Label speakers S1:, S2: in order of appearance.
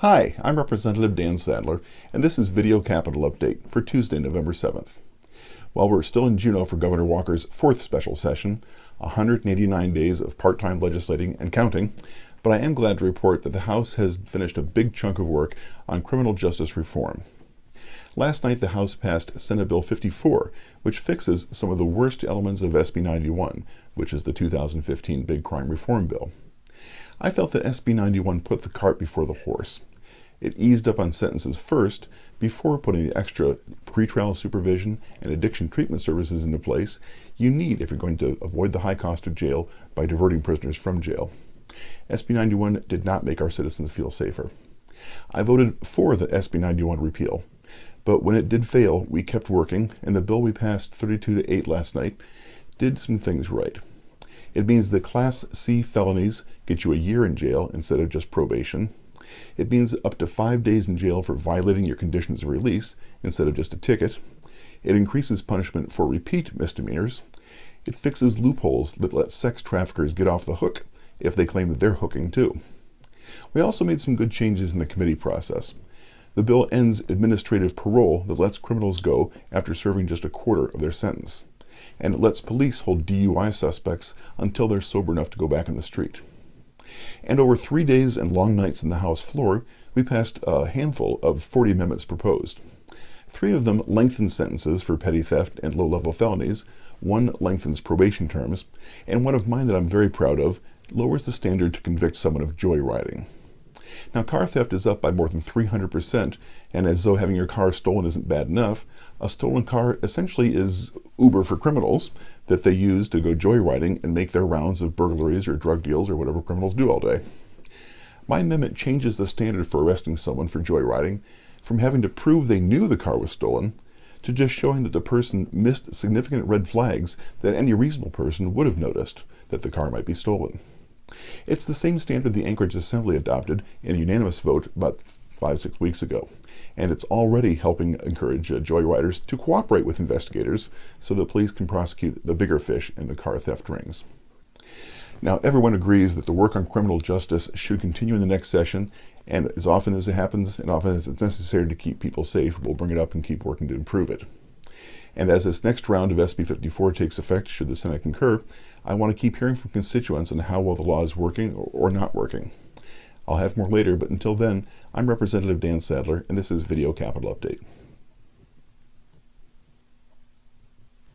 S1: Hi, I'm Representative Dan Sadler, and this is Video Capital Update for Tuesday, November 7th. While we're still in Juneau for Governor Walker's fourth special session, 189 days of part-time legislating and counting, but I am glad to report that the House has finished a big chunk of work on criminal justice reform. Last night, the House passed Senate Bill 54, which fixes some of the worst elements of SB 91, which is the 2015 Big Crime Reform Bill. I felt that SB 91 put the cart before the horse. It eased up on sentences first before putting the extra pretrial supervision and addiction treatment services into place you need if you're going to avoid the high cost of jail by diverting prisoners from jail. SB 91 did not make our citizens feel safer. I voted for the SB 91 repeal, but when it did fail, we kept working, and the bill we passed 32-8 last night did some things right. It means that Class C felonies get you a year in jail instead of just probation. It means up to 5 days in jail for violating your conditions of release instead of just a ticket. It increases punishment for repeat misdemeanors. It fixes loopholes that let sex traffickers get off the hook if they claim that they're hooking too. We also made some good changes in the committee process. The bill ends administrative parole that lets criminals go after serving just a quarter of their sentence. And it lets police hold DUI suspects until they're sober enough to go back on the street. And over 3 days and long nights in the House floor, we passed a handful of 40 amendments proposed. 3 of them lengthened sentences for petty theft and low-level felonies, 1 lengthens probation terms, and one of mine that I'm very proud of lowers the standard to convict someone of joyriding. Now, car theft is up by more than 300%, and as though having your car stolen isn't bad enough, a stolen car essentially is Uber for criminals that they use to go joyriding and make their rounds of burglaries or drug deals or whatever criminals do all day. My amendment changes the standard for arresting someone for joyriding from having to prove they knew the car was stolen to just showing that the person missed significant red flags that any reasonable person would have noticed that the car might be stolen. It's the same standard the Anchorage Assembly adopted in a unanimous vote about 5-6 weeks ago, and it's already helping encourage joyriders to cooperate with investigators so that police can prosecute the bigger fish in the car theft rings. Now, everyone agrees that the work on criminal justice should continue in the next session, and as often as it happens and often as it's necessary to keep people safe, we'll bring it up and keep working to improve it. And as this next round of SB 54 takes effect, should the Senate concur, I want to keep hearing from constituents on how well the law is working or not working. I'll have more later, but until then, I'm Representative Dan Sadler, and this is Video Capital Update.